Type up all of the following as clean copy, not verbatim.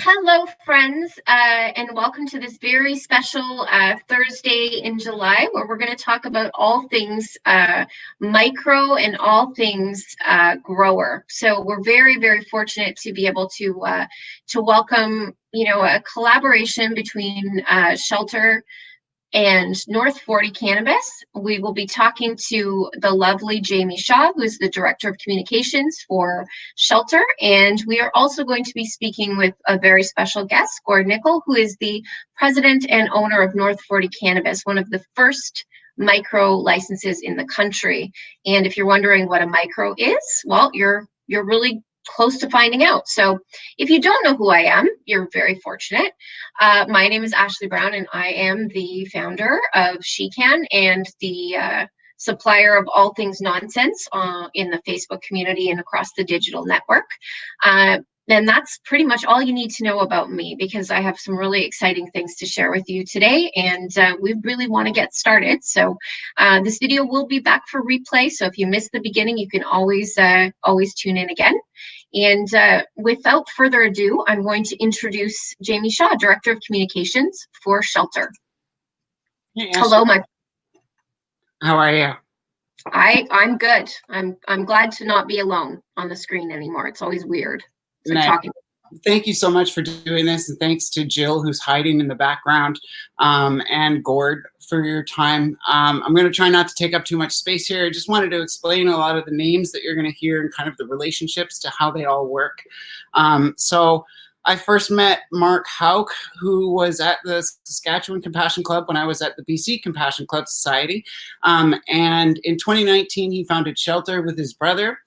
Hello, friends, and welcome to this very special Thursday in July, where we're going to talk about all things micro and all things grower. So we're very, very fortunate to be able to welcome, a collaboration between Shelter and North 40 Cannabis. We will be talking to the lovely Jamie Shaw, who is the Director of Communications for Shelter. And we are also going to be speaking with a very special guest, Gord Nichol, who is the President and owner of North 40 Cannabis, one of the first micro licenses in the country. And if you're wondering what a micro is, well, you're really close to finding out. So if you don't know who I am, you're very fortunate. My name is Ashley Brown, and I am the founder of SheCann and the supplier of all things nonsense in the Facebook community and across the digital network. And that's pretty much all you need to know about me, because I have some really exciting things to share with you today, and we really want to get started. So this video will be back for replay. So if you missed the beginning, you can always tune in again. And without further ado, I'm going to introduce Jamie Shaw, Director of Communications for Shelter. Hey, hello, how are you? I'm good. I'm glad to not be alone on the screen anymore. It's always weird. It's like talking. Thank you so much for doing this, and thanks to Jill, who's hiding in the background, and Gord for your time. I'm going to try not to take up too much space here. I just wanted to explain a lot of the names that you're going to hear and kind of the relationships to how they all work. So I first met Mark Houck, who was at the Saskatchewan Compassion Club when I was at the BC Compassion Club Society. And in 2019, he founded Shelter with his brother.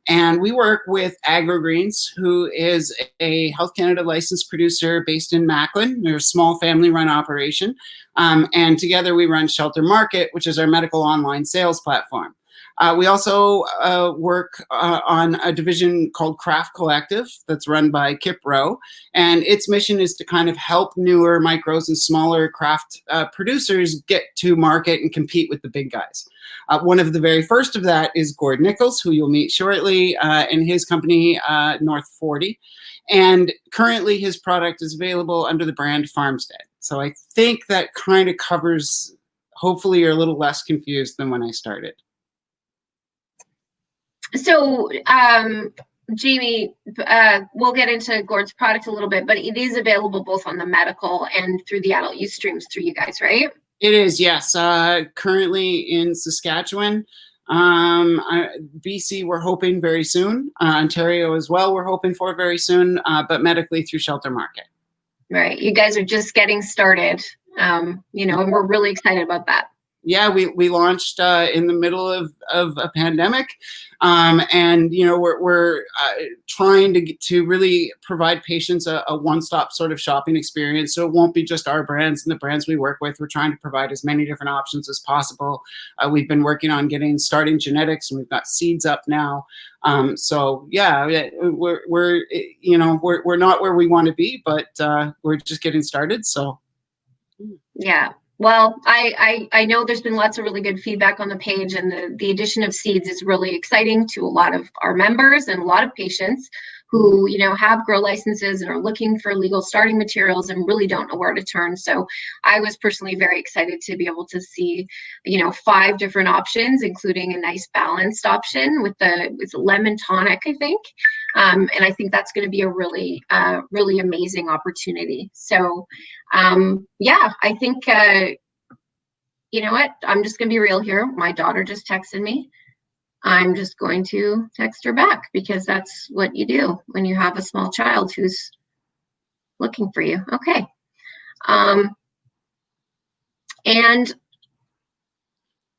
And we work with AgroGreens, who is a Health Canada licensed producer based in Macklin. They're a small family-run operation. And together we run Shelter Market, which is our medical online sales platform. We also work on a division called Craft Collective that's run by Kip Rowe. And its mission is to kind of help newer micros and smaller craft producers get to market and compete with the big guys. One of the very first of that is Gord Nichols, who you'll meet shortly, and his company, North 40. And currently his product is available under the brand Farmstead. So I think that kind of covers, hopefully you're a little less confused than when I started. So, Jamie, we'll get into Gord's product a little bit, but it is available both on the medical and through the adult use streams through you guys, right? It is, yes. Currently in Saskatchewan, BC, we're hoping very soon. Ontario as well, we're hoping for very soon, but medically through Shelter Market. Right. You guys are just getting started, and we're really excited about that. Yeah, we launched in the middle of a pandemic, and we're trying to really provide patients a one-stop sort of shopping experience. So it won't be just our brands and the brands we work with. We're trying to provide as many different options as possible. We've been working on starting genetics, and we've got seeds up now. So yeah, we're not where we want to be, but we're just getting started. So yeah. Well, I know there's been lots of really good feedback on the page, and the addition of seeds is really exciting to a lot of our members and a lot of patients who, have grow licenses and are looking for legal starting materials and really don't know where to turn. So I was personally very excited to be able to see, 5 different options, including a nice balanced option with lemon tonic, I think. And I think that's going to be a really, really amazing opportunity. So, yeah, I think, you know what? I'm just going to be real here. My daughter just texted me. I'm just going to text her back, because that's what you do when you have a small child who's looking for you. Okay. And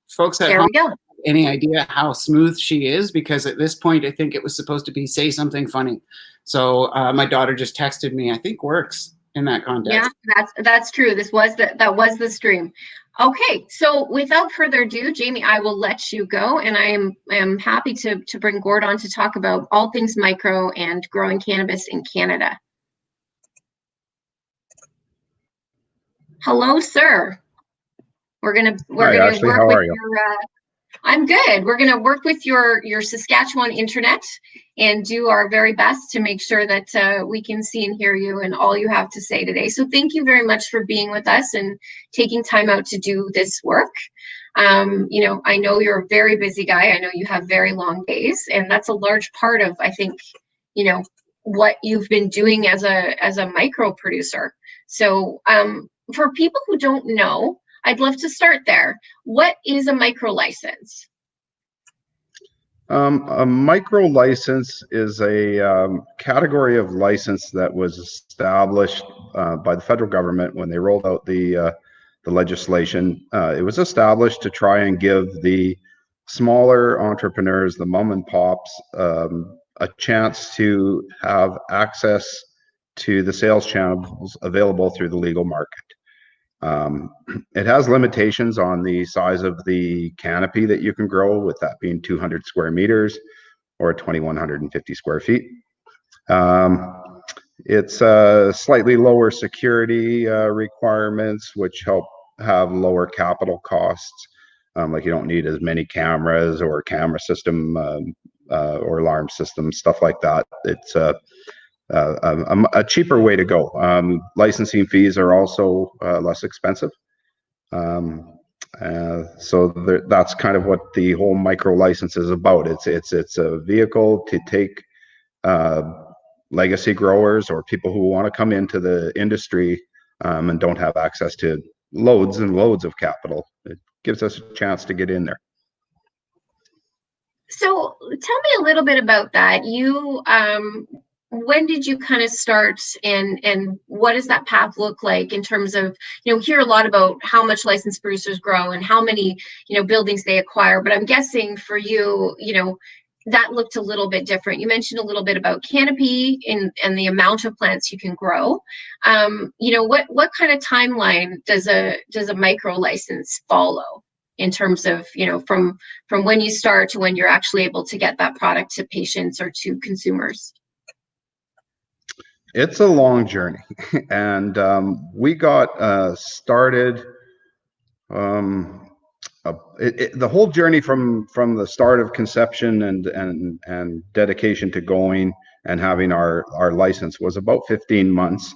folks at there home, we go. Any idea how smooth she is? Because at this point, I think it was supposed to be say something funny. So my daughter just texted me, I think works in that context. Yeah, that's true. That was the stream. Okay, so without further ado, Jamie, I will let you go, and I am happy to bring Gord on to talk about all things micro and growing cannabis in Canada. Hello, sir. We're gonna Ashley, work how with are you? I'm good. We're going to work with your Saskatchewan internet and do our very best to make sure that we can see and hear you and all you have to say today. So thank you very much for being with us and taking time out to do this work. I know you're a very busy guy. I know you have very long days, and that's a large part of, I think, what you've been doing as a micro producer. So for people who don't know, I'd love to start there. What is a micro license? A micro license is a category of license that was established by the federal government when they rolled out the legislation. It was established to try and give the smaller entrepreneurs, the mom and pops, a chance to have access to the sales channels available through the legal market. It has limitations on the size of the canopy that you can grow, with that being 200 square meters or 2,150 square feet. It's slightly lower security requirements, which help have lower capital costs. Like, you don't need as many cameras or camera system or alarm system, stuff like that. It's a cheaper way to go. Licensing fees are also less expensive. So that's kind of what the whole micro license is about. It's a vehicle to take legacy growers or people who want to come into the industry and don't have access to loads and loads of capital. It gives us a chance to get in there. So tell me a little bit about that. When did you kind of start, and what does that path look like in terms of, hear a lot about how much licensed producers grow and how many, buildings they acquire, but I'm guessing for you, that looked a little bit different. You mentioned a little bit about canopy and the amount of plants you can grow. What kind of timeline does a micro license follow in terms of, from when you start to when you're actually able to get that product to patients or to consumers? It's a long journey, and we got started. The whole journey from the start of conception and dedication to going and having our license was about 15 months.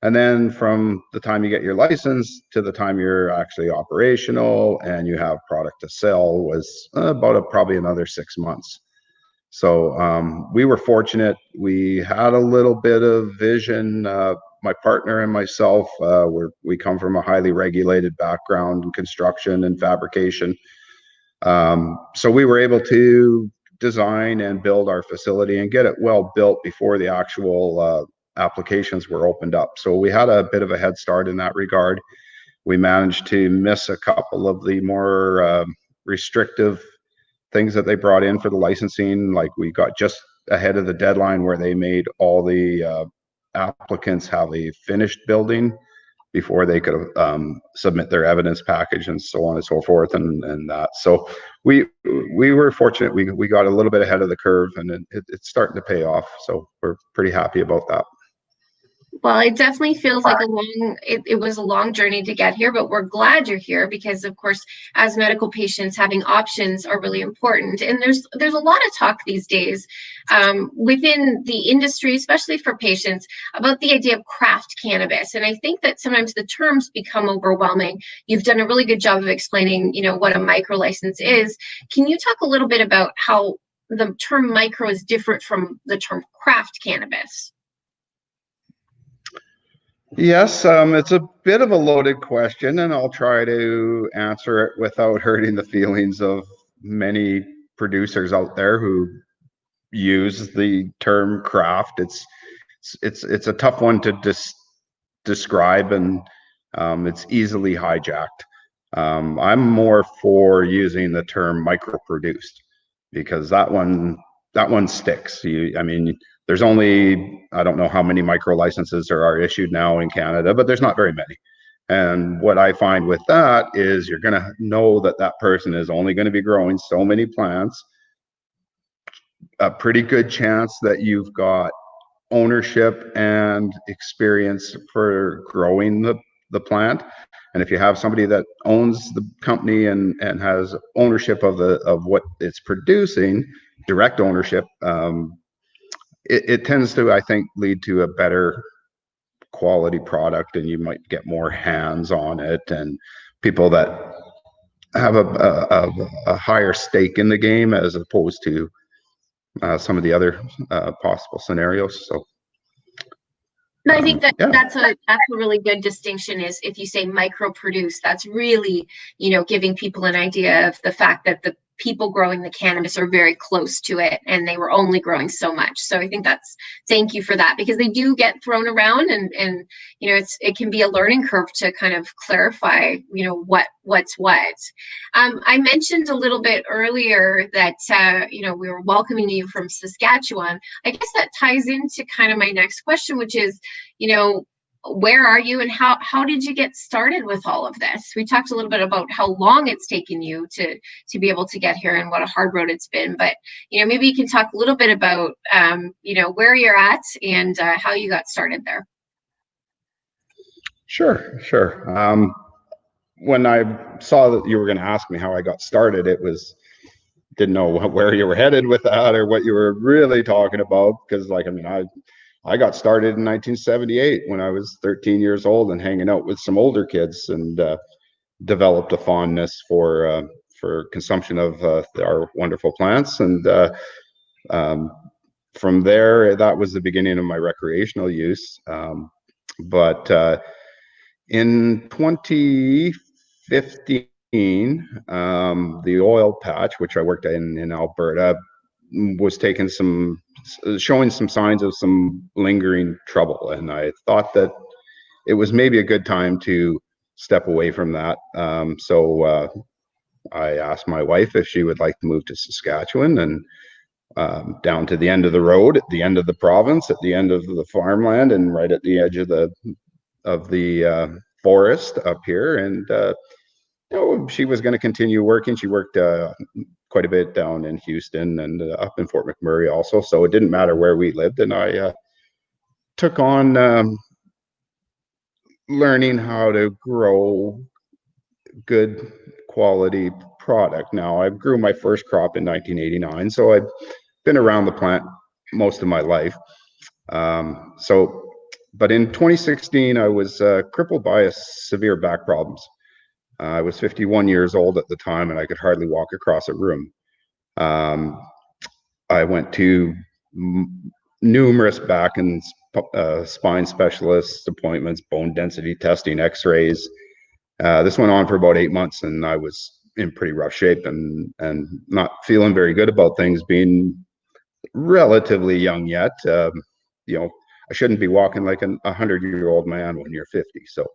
And then from the time you get your license to the time you're actually operational and you have product to sell was about probably another 6 months. So we were fortunate. We had a little bit of vision. My partner and myself, we come from a highly regulated background in construction and fabrication. So we were able to design and build our facility and get it well built before the actual applications were opened up. So we had a bit of a head start in that regard. We managed to miss a couple of the more restrictive things that they brought in for the licensing. Like, we got just ahead of the deadline where they made all the applicants have a finished building before they could submit their evidence package and so on and so forth, and that. So we were fortunate. We got a little bit ahead of the curve, and it's starting to pay off. So we're pretty happy about that. Well, it definitely feels like it was a long journey to get here, but we're glad you're here because, of course, as medical patients, having options are really important. And there's a lot of talk these days within the industry, especially for patients, about the idea of craft cannabis. And I think that sometimes the terms become overwhelming. You've done a really good job of explaining, what a micro license is. Can you talk a little bit about how the term micro is different from the term craft cannabis? Yes, it's a bit of a loaded question, and I'll try to answer it without hurting the feelings of many producers out there who use the term craft. It's a tough one to describe, and it's easily hijacked. I'm more for using the term micro-produced because that one sticks. I mean, there's only, I don't know how many micro licenses there are issued now in Canada, but there's not very many. And what I find with that is you're going to know that that person is only going to be growing so many plants. A pretty good chance that you've got ownership and experience for growing the plant. And if you have somebody that owns the company and has ownership of what it's producing, direct ownership, it tends to, I think, lead to a better quality product, and you might get more hands on it, and people that have a higher stake in the game as opposed to some of the other possible scenarios. So I think that yeah. that's a really good distinction. Is if you say micro produce, that's really, giving people an idea of the fact that the people growing the cannabis are very close to it, and they were only growing so much. So I think thank you for that, because they do get thrown around, and it can be a learning curve to kind of clarify what's what. I mentioned a little bit earlier that we were welcoming you from Saskatchewan. I guess that ties into kind of my next question, which is, where are you, and how did you get started with all of this? We talked a little bit about how long it's taken you to be able to get here and what a hard road it's been, but maybe you can talk a little bit about where you're at and how you got started there. Sure. When I saw that you were going to ask me how I got started, didn't know where you were headed with that or what you were really talking about, because I got started in 1978 when I was 13 years old and hanging out with some older kids, and developed a fondness for consumption of our wonderful plants. And from there, that was the beginning of my recreational use. But in 2015, the oil patch, which I worked in Alberta, was showing some signs of some lingering trouble, and I thought that it was maybe a good time to step away from that. So I asked my wife if she would like to move to Saskatchewan, and down to the end of the road, at the end of the province, at the end of the farmland, and right at the edge of the forest up here. And she was going to continue working. She worked quite a bit down in Houston and up in Fort McMurray also, so it didn't matter where we lived. And I took on learning how to grow good quality product. Now, I grew my first crop in 1989, so I've been around the plant most of my life. But in 2016, I was crippled by severe back problems. I was 51 years old at the time, and I could hardly walk across a room. I went to numerous back and spine specialist appointments, bone density testing, x-rays. This went on for about 8 months, and I was in pretty rough shape and not feeling very good about things, being relatively young yet. I shouldn't be walking like a 100-year-old man when you're 50. So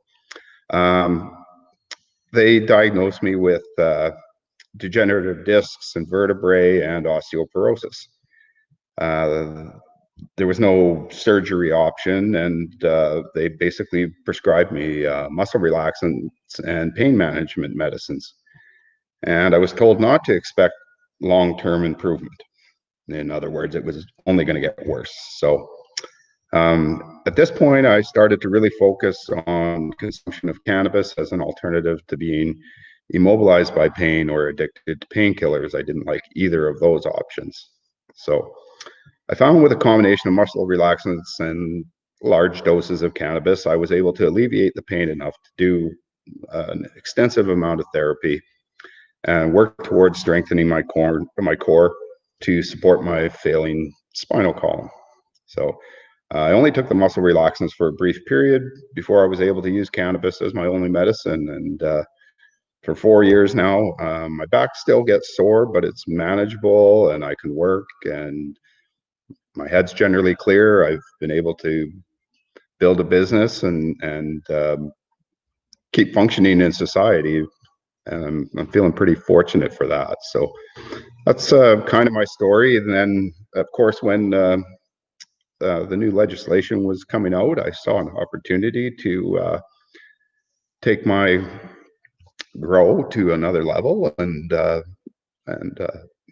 they diagnosed me with degenerative discs and vertebrae and osteoporosis. There was no surgery option, and they basically prescribed me muscle relaxants and pain management medicines. And I was told not to expect long-term improvement. In other words, it was only going to get worse. So at this point, I started to really focus on consumption of cannabis as an alternative to being immobilized by pain or addicted to painkillers. I didn't like either of those options. So I found with a combination of muscle relaxants and large doses of cannabis, I was able to alleviate the pain enough to do an extensive amount of therapy and work towards strengthening my core to support my failing spinal column. So I only took the muscle relaxants for a brief period before I was able to use cannabis as my only medicine. And for 4 years now, my back still gets sore, but it's manageable, and I can work, and my head's generally clear. I've been able to build a business and keep functioning in society, and I'm feeling pretty fortunate for that. So that's kind of my story. And then, of course, when the new legislation was coming out, I saw an opportunity to take my grow to another level and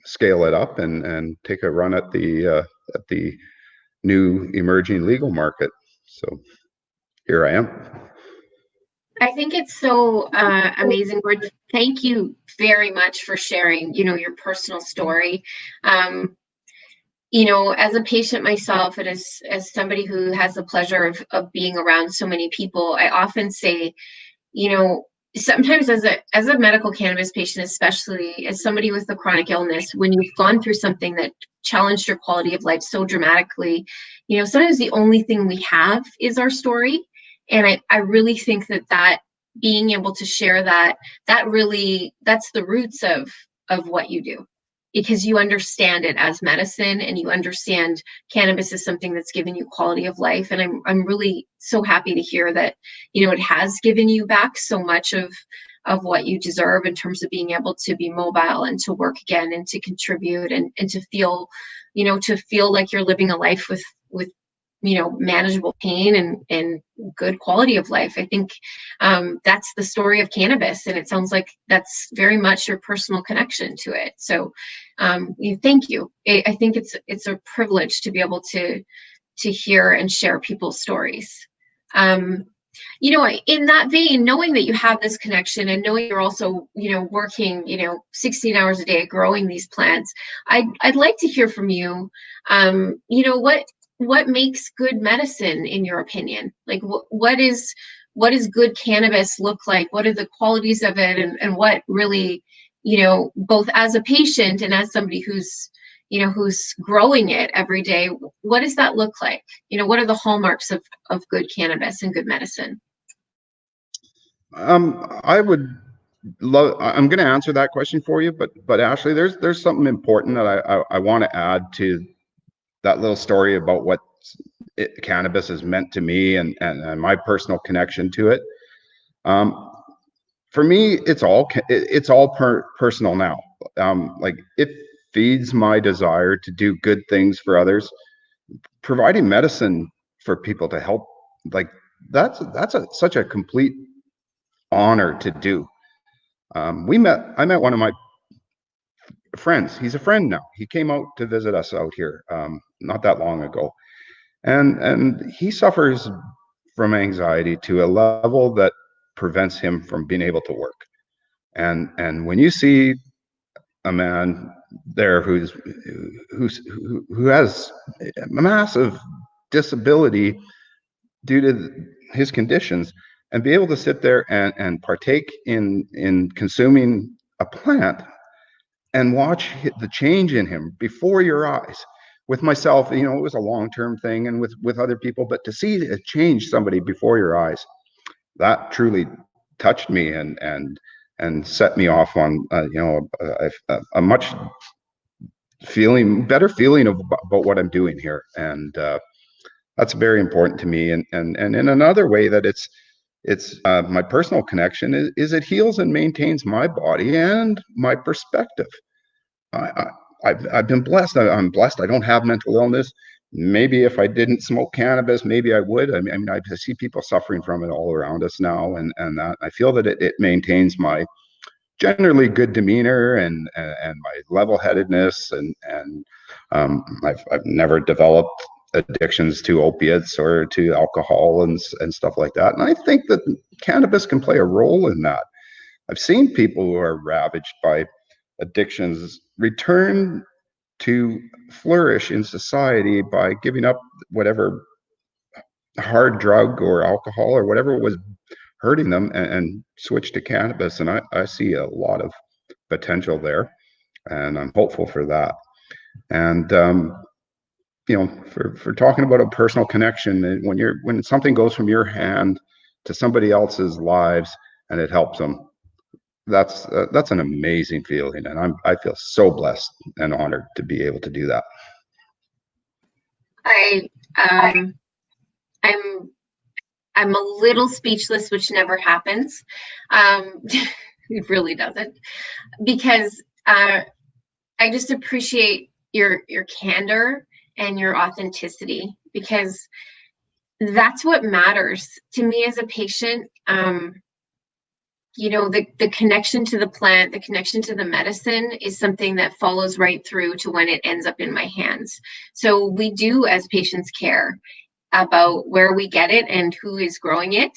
scale it up and take a run at the new emerging legal market. So here I am. I think it's so amazing, Gord. Thank you very much for sharing, your personal story. Um, as a patient myself, and as somebody who has the pleasure of being around so many people, I often say, you know, sometimes as a medical cannabis patient, especially as somebody with a chronic illness, when you've gone through something that challenged your quality of life so dramatically, sometimes the only thing we have is our story. And I really think that being able to share that's the roots of what you do, because you understand it as medicine, and you understand cannabis is something that's given you quality of life. And I'm really so happy to hear that it has given you back so much of what you deserve in terms of being able to be mobile and to work again and to contribute, and to feel like you're living a life with manageable pain and good quality of life. I think that's the story of cannabis, and it sounds like that's very much your personal connection to it. So thank you. I think it's a privilege to be able to hear and share people's stories. um, in that vein, knowing that you have this connection, and knowing you're also, working, 16 hours a day growing these plants, I'd like to hear from you. What makes good medicine in your opinion? Like, what is good cannabis look like? What are the qualities of it, and what really, both as a patient and as somebody who's growing it every day, what does that look like? What are the hallmarks of good cannabis and good medicine? I would love. I'm going to answer that question for you, but Ashley, there's something important that I want to add to that little story about what cannabis has meant to me, and my personal connection to it. Um, for me, it's all personal now. Like, it feeds my desire to do good things for others, providing medicine for people to help. Like, such a complete honor to do. I met one of my friends. He's a friend now. He came out to visit us out here not that long ago, and he suffers from anxiety to a level that prevents him from being able to work. And when you see a man there who has a massive disability due to his conditions, and be able to sit there and partake in consuming a plant and watch the change in him before your eyes. With myself, it was a long-term thing, and with other people, but to see it change somebody before your eyes, that truly touched me, and set me off on a much better feeling about what I'm doing here. And that's very important to me. And in another way that it's my personal connection is it heals and maintains my body and my perspective. I, I've been blessed. I'm blessed. I don't have mental illness. Maybe if I didn't smoke cannabis, maybe I would. I mean, I see people suffering from it all around us now, and that I feel that it maintains my generally good demeanor and my level-headedness, and I've never developed addictions to opiates or to alcohol and stuff like that. And I think that cannabis can play a role in that. I've seen people who are ravaged by addictions return to flourish in society by giving up whatever hard drug or alcohol or whatever was hurting them, and switch to cannabis. And I see a lot of potential there, and I'm hopeful for that. And for talking about a personal connection, when something goes from your hand to somebody else's lives and it helps them, that's an amazing feeling, and I feel so blessed and honored to be able to do that. I I'm I'm a little speechless, which never happens. It really doesn't, because I just appreciate your candor and your authenticity, because that's what matters to me as a patient. The connection to the plant, the connection to the medicine is something that follows right through to when it ends up in my hands. So we do, as patients, care. about where we get it and who is growing it,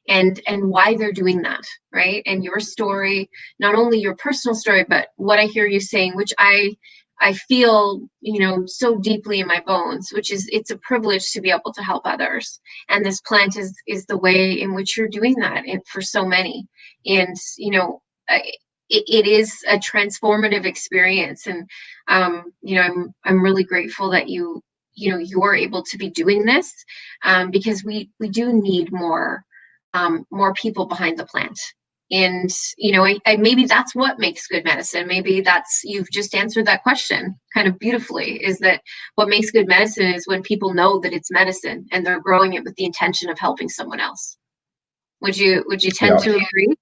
and why they're doing that, right? And your story, not only your personal story, but what I hear you saying, which I feel, so deeply in my bones, which is it's a privilege to be able to help others. And this plant is the way in which you're doing that for so many. And, it is a transformative experience. And, I'm really grateful that you're able to be doing this, because we do need more people behind the plant. And maybe that's what makes good medicine. Maybe you've just answered that question kind of beautifully, is that what makes good medicine is when people know that it's medicine and they're growing it with the intention of helping someone else. Would you tend to agree?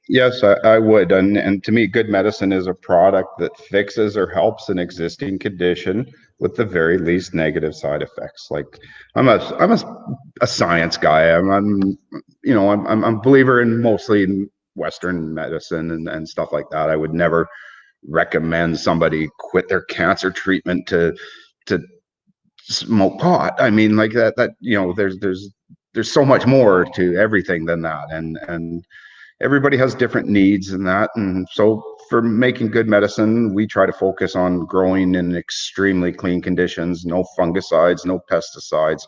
Yes, I would. And to me, good medicine is a product that fixes or helps an existing condition with the very least negative side effects. Like I'm a science guy. I'm a believer in mostly in Western medicine and stuff like that. I would never recommend somebody quit their cancer treatment to smoke pot. I mean, like that there's so much more to everything than that. And everybody has different needs and that. And so for making good medicine, we try to focus on growing in extremely clean conditions, no fungicides, no pesticides.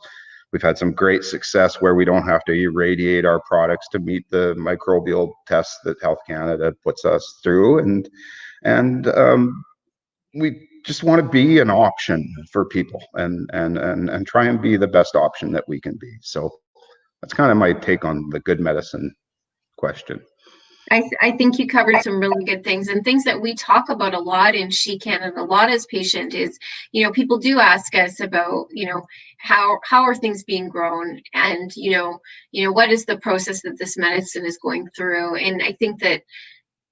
We've had some great success where we don't have to irradiate our products to meet the microbial tests that Health Canada puts us through. And we just want to be an option for people and try and be the best option that we can be. So that's kind of my take on the good medicine question. I think you covered some really good things, and things that we talk about a lot in SheCann and a lot as patient is, people do ask us about, how are things being grown, and, what is the process that this medicine is going through. And I think that,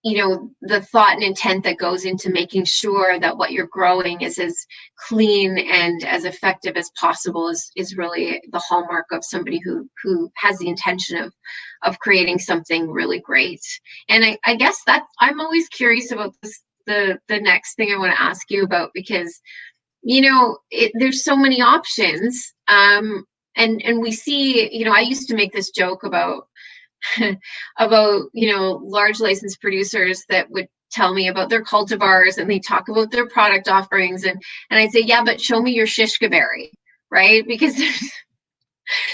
the thought and intent that goes into making sure that what you're growing is as clean and as effective as possible is really the hallmark of somebody who has the intention of creating something really great. And I guess that I'm always curious about this, the next thing I want to ask you about, because there's so many options, and we see, I used to make this joke about about large licensed producers that would tell me about their cultivars, and they talk about their product offerings, and I'd say, yeah, but show me your shishka berry, right? Because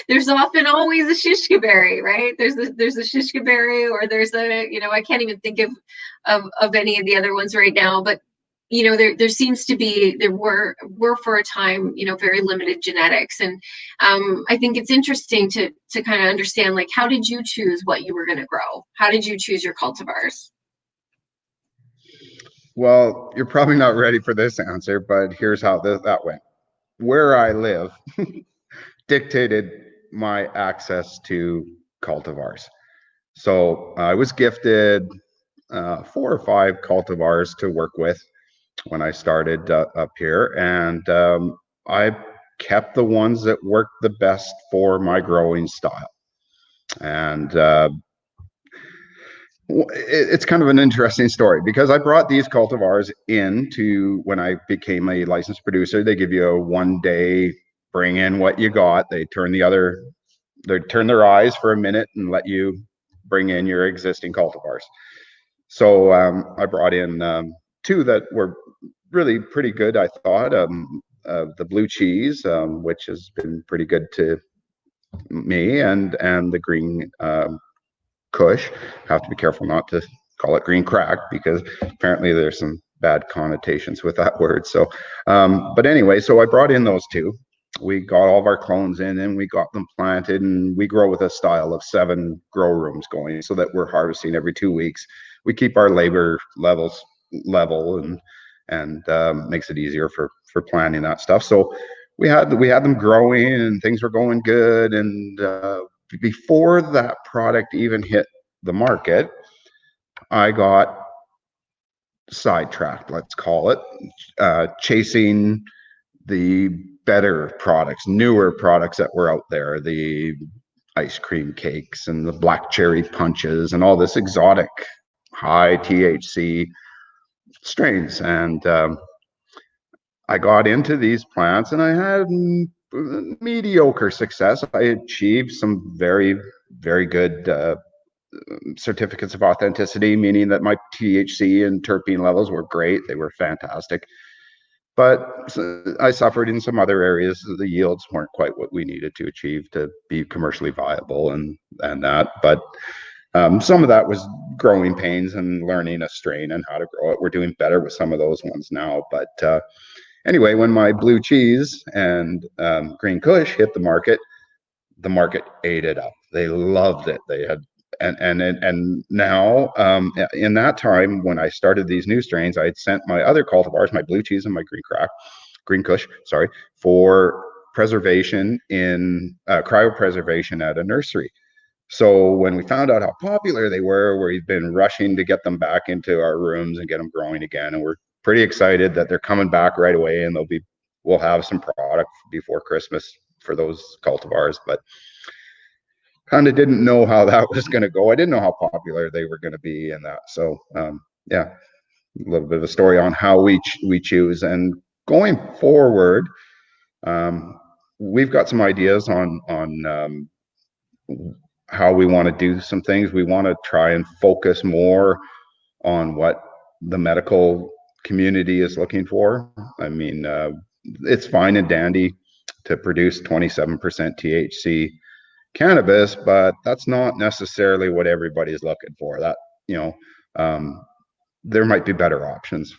there's often always a shishka berry, right? There's a shishka berry, or there's I can't even think of any of the other ones right now, but there seems to be, there were for a time, very limited genetics. And I think it's interesting to kind of understand, like, how did you choose what you were going to grow? How did you choose your cultivars? Well, you're probably not ready for this answer, but here's how that went. Where I live dictated my access to cultivars. So I was gifted 4 or 5 cultivars to work with when I started up here, and I kept the ones that worked the best for my growing style. And it's kind of an interesting story, because I brought these cultivars into, when I became a licensed producer, they give you a 1-day, bring in what you got. They turn their eyes for a minute and let you bring in your existing cultivars. So I brought in 2 that were really pretty good, I thought. The blue cheese, which has been pretty good to me, and the green Kush. Have to be careful not to call it green crack, because apparently there's some bad connotations with that word. So, but anyway, so I brought in those 2. We got all of our clones in, and we got them planted, and we grow with a style of 7 grow rooms going, so that we're harvesting every 2 weeks. We keep our labor levels level, and makes it easier for planting that stuff. So we had them growing, and things were going good. And before that product even hit the market, I got sidetracked, let's call it, chasing the better products, newer products that were out there, the ice cream cakes and the black cherry punches and all this exotic high THC strains. And I got into these plants, and I had mediocre success. I achieved some very, very good certificates of authenticity, meaning that my THC and terpene levels were great. They were fantastic. But I suffered in some other areas. The yields weren't quite what we needed to achieve to be commercially viable and that. But some of that was growing pains and learning a strain and how to grow it. We're doing better with some of those ones now. But anyway, when my blue cheese and green kush hit the market ate it up. They loved it. They had and now in that time when I started these new strains, I had sent my other cultivars, my blue cheese and my green kush, sorry, for preservation in cryopreservation at a nursery. So when we found out how popular they were, we've been rushing to get them back into our rooms and get them growing again. And we're pretty excited that they're coming back right away, and we'll have some product before Christmas for those cultivars. But kind of didn't know how that was going to go. I didn't know how popular they were going to be in that. So yeah, a little bit of a story on how we choose. And going forward, we've got some ideas on how we want to do some things. We want to try and focus more on what the medical community is looking for. I mean, it's fine and dandy to produce 27% THC cannabis, but that's not necessarily what everybody's looking for. That, there might be better options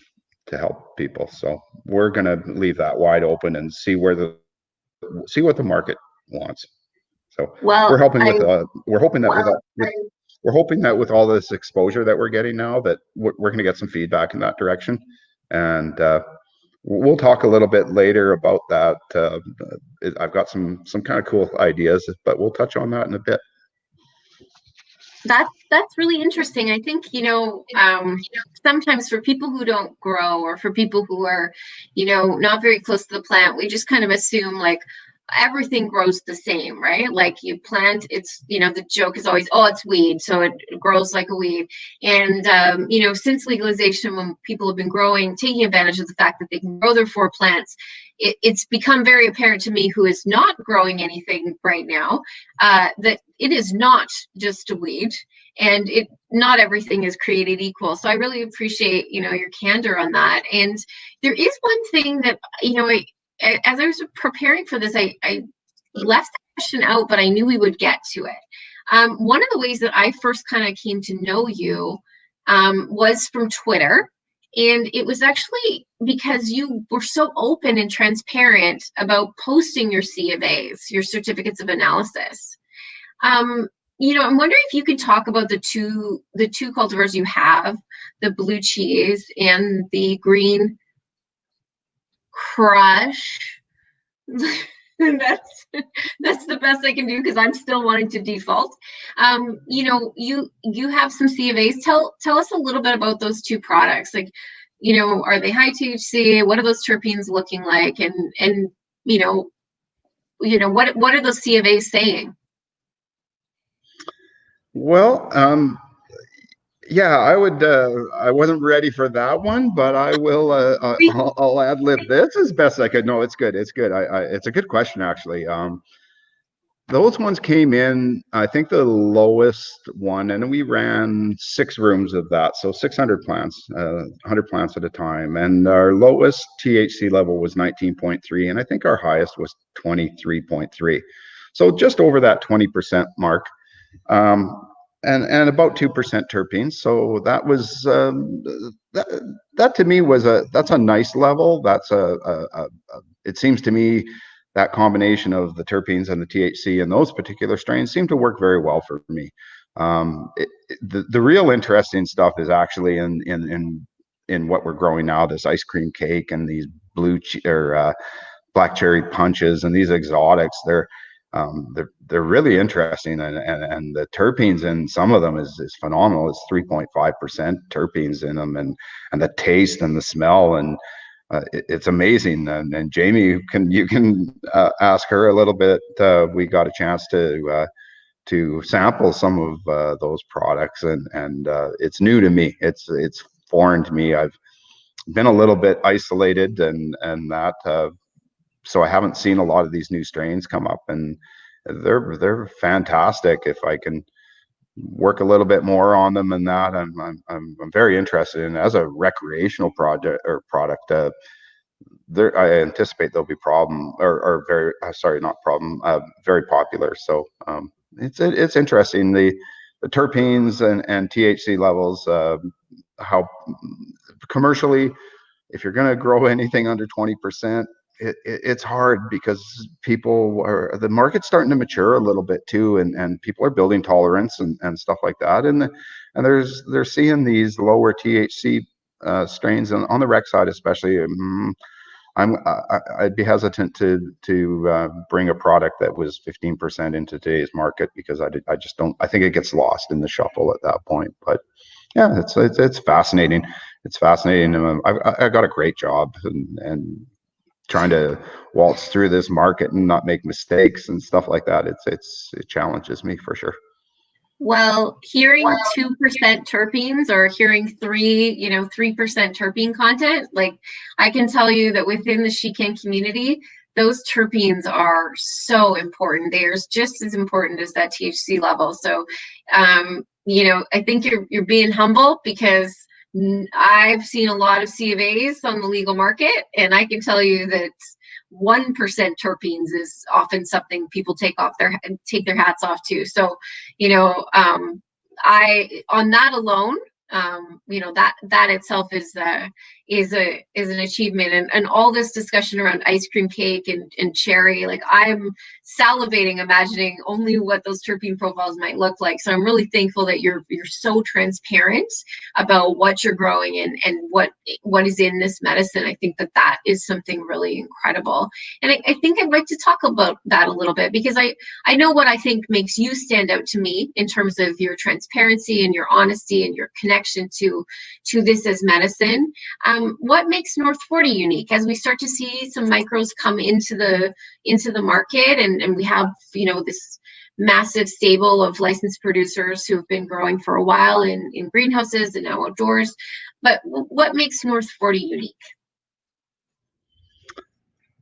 to help people. So we're going to leave that wide open and see what the market wants. So Well, we're hoping that with all this exposure that we're getting now, that we're going to get some feedback in that direction. And we'll talk a little bit later about that. I've got some kind of cool ideas, but we'll touch on that in a bit. That's really interesting. I think, sometimes for people who don't grow, or for people who are, not very close to the plant, we just kind of assume like everything grows the same, right? Like you plant, it's, the joke is always, oh, it's weed, so it grows like a weed. And, since legalization, when people have been taking advantage of the fact that they can grow their 4 plants, it's become very apparent to me, who is not growing anything right now, that it is not just a weed, and not everything is created equal. So I really appreciate, your candor on that. And there is one thing that, as I was preparing for this, I left the question out, but I knew we would get to it. One of the ways that I first kind of came to know you was from Twitter. And it was actually because you were so open and transparent about posting your C of A's, your certificates of analysis. I'm wondering if you could talk about the two cultivars you have, the blue cheese and the green crush. That's the best I can do, because I'm still wanting to default. You have some C of A's. Tell us a little bit about those 2 products. Like, are they high THC? What are those terpenes looking like? And what are those C of A's saying? Well, yeah, I would. I wasn't ready for that one, but I will. I'll ad lib this as best I could. No, it's good. It's good. It's a good question, actually. Those ones came in, I think the lowest one, and we ran 6 rooms of that, so 600 plants, 100 plants at a time, and our lowest THC level was 19.3, and I think our highest was 23.3, so just over that 20% mark. And about 2% terpenes. So that was that to me was that's a nice level. That's it seems to me that combination of the terpenes and the THC and those particular strains seem to work very well for me. The real interesting stuff is actually in what we're growing now, this ice cream cake and these black cherry punches and these exotics. They're really interesting, and the terpenes in some of them is phenomenal. It's 3.5% terpenes in them, and the taste and the smell, and it's amazing. And Jamie, you can ask her a little bit. We got a chance to sample some of those products, and it's new to me. It's foreign to me. I've been a little bit isolated and that so I haven't seen a lot of these new strains come up, and they're fantastic. If I can work a little bit more on them and that, I'm very interested in as a recreational project or product. There, I anticipate there'll be problem or very sorry, not problem, very popular. So it's interesting, the terpenes and THC levels, how commercially, if you're going to grow anything under 20%, it's hard because the market's starting to mature a little bit too, and people are building tolerance and stuff like that, and they're seeing these lower THC strains on the rec side, especially. I'd be hesitant to bring a product that was 15% into today's market, because I just don't. I think it gets lost in the shuffle at that point. But yeah, it's fascinating. It's fascinating. I got a great job, and trying to waltz through this market and not make mistakes and stuff like that. It challenges me for sure. Well, hearing 2% terpenes or hearing 3% terpene content, like, I can tell you that within the SheCann community, those terpenes are so important. They're just as important as that THC level. So, I think you're being humble, because I've seen a lot of C of A's on the legal market, and I can tell you that 1% terpenes is often something people take their hats off to. So, I, on that alone, that itself is an achievement, and all this discussion around ice cream cake and cherry, like, I'm salivating imagining only what those terpene profiles might look like. So I'm really thankful that you're so transparent about what you're growing and what is in this medicine. I think that is something really incredible, and I think I'd like to talk about that a little bit, because I know what I think makes you stand out to me in terms of your transparency and your honesty and your connection to this as medicine. What makes North 40 unique, as we start to see some micros come into the market, and we have this massive stable of licensed producers who have been growing for a while in greenhouses and now outdoors. But what makes North 40 unique?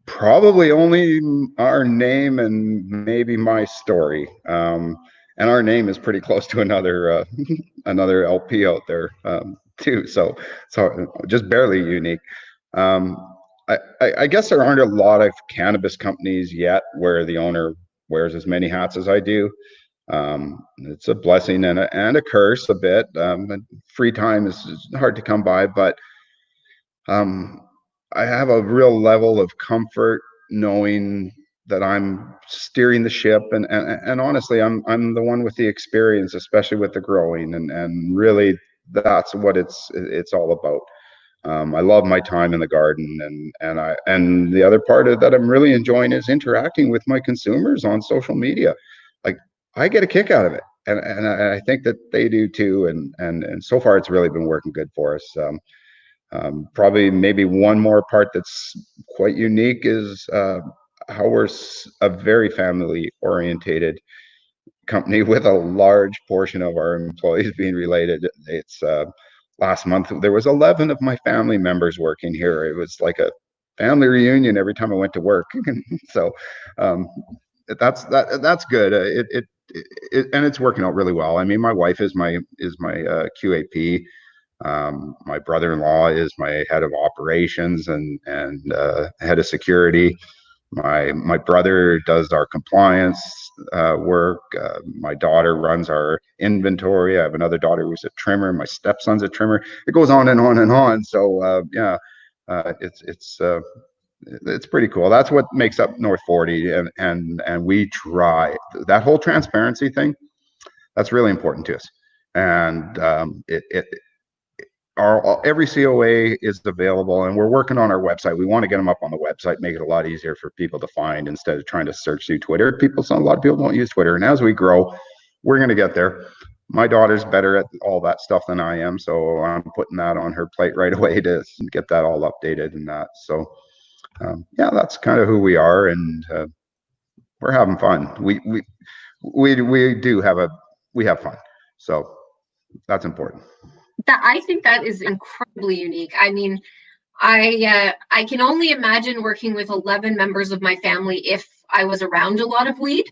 Probably only our name and maybe my story. And our name is pretty close to another another LP out there too. So just barely unique. I guess there aren't a lot of cannabis companies yet where the owner wears as many hats as I do. It's a blessing and a curse a bit. Free time is hard to come by, but I have a real level of comfort knowing that I'm steering the ship, and honestly, I'm the one with the experience, especially with the growing, and really that's what it's all about. I love my time in the garden, and the other part of that I'm really enjoying is interacting with my consumers on social media. Like, I get a kick out of it, and I think that they do too. And so far, it's really been working good for us. Probably maybe one more part that's quite unique is how we're a very family orientated company with a large portion of our employees being related. It's last month there was 11 of my family members working here. It was like a family reunion every time I went to work. So that's good. And it's working out really well. I mean, my wife is my QAP. My brother-in-law is my head of operations and head of security. My brother does our compliance work. My daughter runs our inventory. I have another daughter who's a trimmer. My stepson's a trimmer. It goes on and on and on. So yeah, it's pretty cool. That's what makes up North 40, and we try that whole transparency thing. That's really important to us, and every COA is available, and we're working on our website. We want to get them up on the website, make it a lot easier for people to find instead of trying to search through Twitter. A lot of people don't use Twitter, and as we grow, we're going to get there. My daughter's better at all that stuff than I am, so I'm putting that on her plate right away to get that all updated and that. So yeah, that's kind of who we are, and we're having fun. We have fun, so that's important. That, I think that is incredibly unique. I mean, I can only imagine working with 11 members of my family if I was around a lot of weed.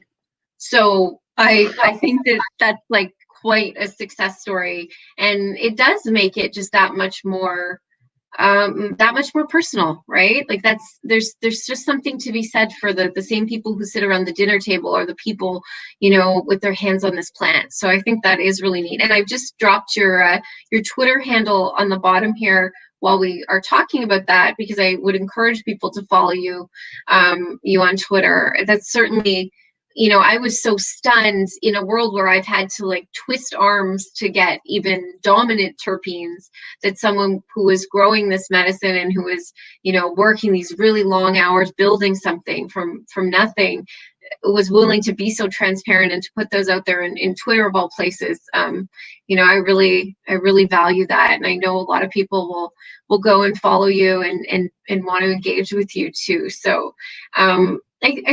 So I think that that's like quite a success story, and it does make it just that much more personal, right? Like there's just something to be said for the same people who sit around the dinner table or the people, with their hands on this plant. So I think that is really neat. And I've just dropped your Twitter handle on the bottom here while we are talking about that, because I would encourage people to follow you on Twitter. That's certainly, I was so stunned in a world where I've had to like twist arms to get even dominant terpenes, that someone who was growing this medicine and who was, working these really long hours building something from nothing, was willing to be so transparent and to put those out there in Twitter of all places. I really value that, and I know a lot of people will go and follow you and want to engage with you too. So I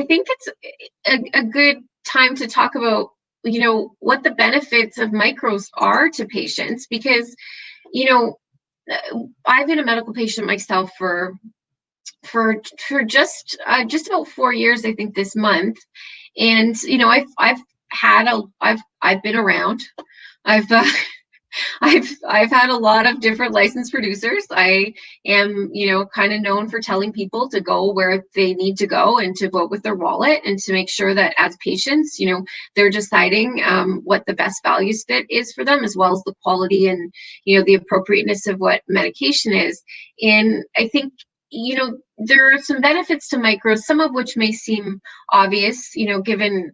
think it's a good time to talk about what the benefits of micros are to patients, because I've been a medical patient myself for just about 4 years, I think, this month. And I've been around. I've I've had a lot of different licensed producers. I am, kind of known for telling people to go where they need to go and to vote with their wallet, and to make sure that as patients, they're deciding what the best value fit is for them, as well as the quality and, the appropriateness of what medication is. And I think, there are some benefits to micros, some of which may seem obvious, given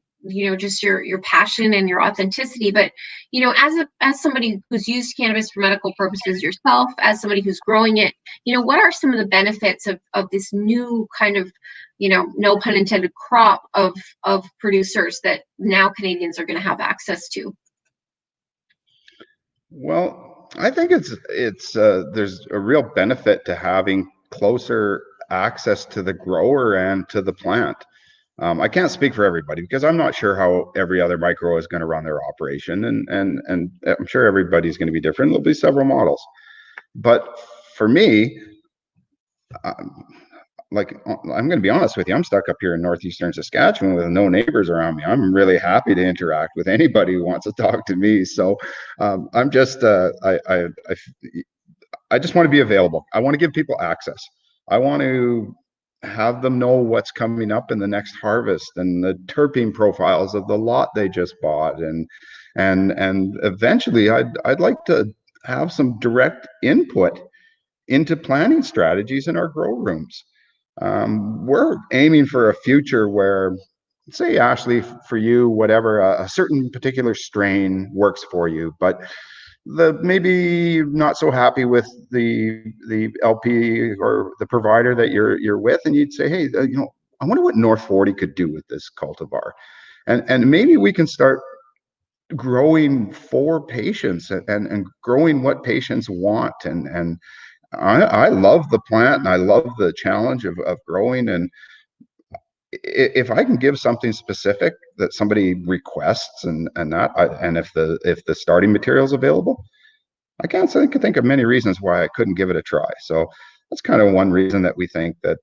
just your passion and your authenticity. But as somebody who's used cannabis for medical purposes yourself, as somebody who's growing it, what are some of the benefits of this new kind of, no pun intended, crop of producers that now Canadians are going to have access to? Well, I think it's there's a real benefit to having closer access to the grower and to the plant. I can't speak for everybody because I'm not sure how every other micro is going to run their operation, and I'm sure everybody's going to be different. There'll be several models, but for me, like, I'm going to be honest with you, I'm stuck up here in northeastern Saskatchewan with no neighbors around me. I'm really happy to interact with anybody who wants to talk to me. So I'm just I just want to be available. I want to give people access. I want to have them know what's coming up in the next harvest and the terpene profiles of the lot they just bought, and eventually I'd like to have some direct input into planning strategies in our grow rooms. We're aiming for a future where, say, Ashley, for you, whatever, a certain particular strain works for you, but maybe not so happy with the LP or the provider that you're with, and you'd say, hey, I wonder what North 40 could do with this cultivar, and maybe we can start growing for patients and growing what patients want. And I love the plant and I love the challenge of growing. And if I can give something specific that somebody requests, and if the starting material is available, I can't think of many reasons why I couldn't give it a try. So that's kind of one reason that we think that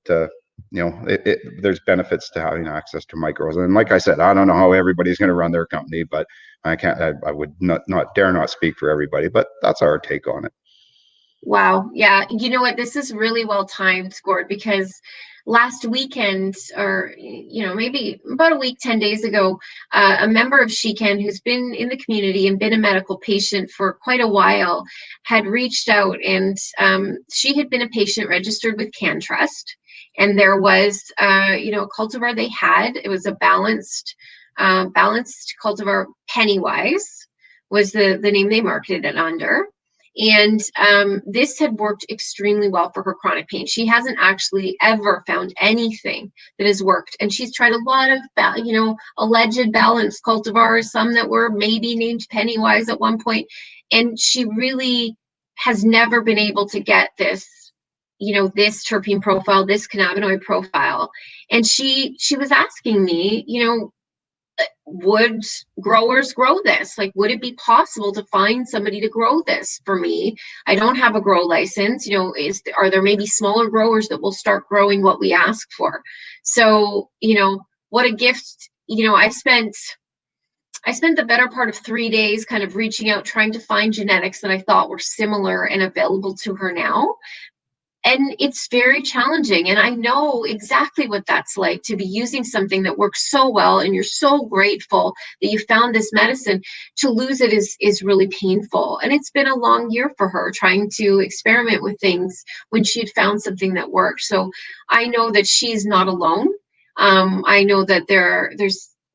there's benefits to having access to micros. And like I said, I don't know how everybody's going to run their company, but I would not dare not speak for everybody, but that's our take on it. Wow. Yeah. You know what? This is really well timed, Gord, because last weekend, or, maybe about a week, 10 days ago, a member of SheCann who's been in the community and been a medical patient for quite a while had reached out, and she had been a patient registered with CannTrust. And there was, a cultivar they had. It was a balanced cultivar. Pennywise was the name they marketed it under. And this had worked extremely well for her chronic pain. She hasn't actually ever found anything that has worked. And she's tried a lot of, alleged balanced cultivars, some that were maybe named Pennywise at one point. And she really has never been able to get this, this terpene profile, this cannabinoid profile. And she was asking me, would growers grow this? Like, would it be possible to find somebody to grow this for me? I don't have a grow license. You know, are there maybe smaller growers that will start growing what we ask for? So, you know, what a gift. You know, I spent the better part of 3 days kind of reaching out, trying to find genetics that I thought were similar and available to her now. And it's very challenging. And I know exactly what that's like, to be using something that works so well and you're so grateful that you found this medicine. To lose it is really painful. And it's been a long year for her trying to experiment with things when she had found something that worked. So I know that she's not alone. I know that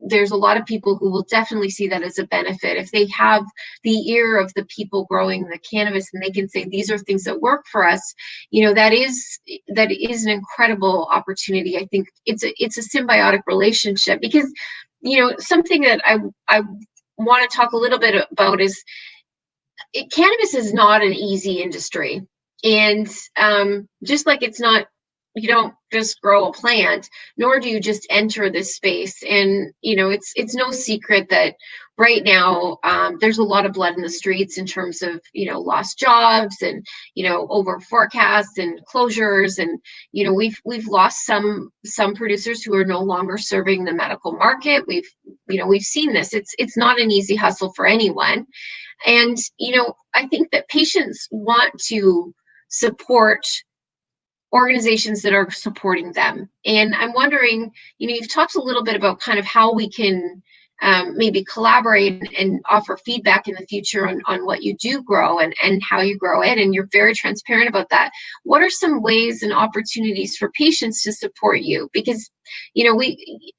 there's a lot of people who will definitely see that as a benefit if they have the ear of the people growing the cannabis, and they can say these are things that work for us. You know, that is an incredible opportunity. I think it's a symbiotic relationship, because, you know, something that I want to talk a little bit about is cannabis is not an easy industry. And just like it's not, you don't just grow a plant, nor do you just enter this space. And, you know, it's no secret that right now there's a lot of blood in the streets in terms of, you know, lost jobs and, you know, over forecasts and closures. And, you know, we've lost some producers who are no longer serving the medical market. We've seen this. It's not an easy hustle for anyone. And, you know, I think that patients want to support organizations that are supporting them. And I'm wondering, you know, you've talked a little bit about kind of how we can maybe collaborate and offer feedback in the future on what you do grow and how you grow it. And you're very transparent about that. What are some ways and opportunities for patients to support you? Because, you know,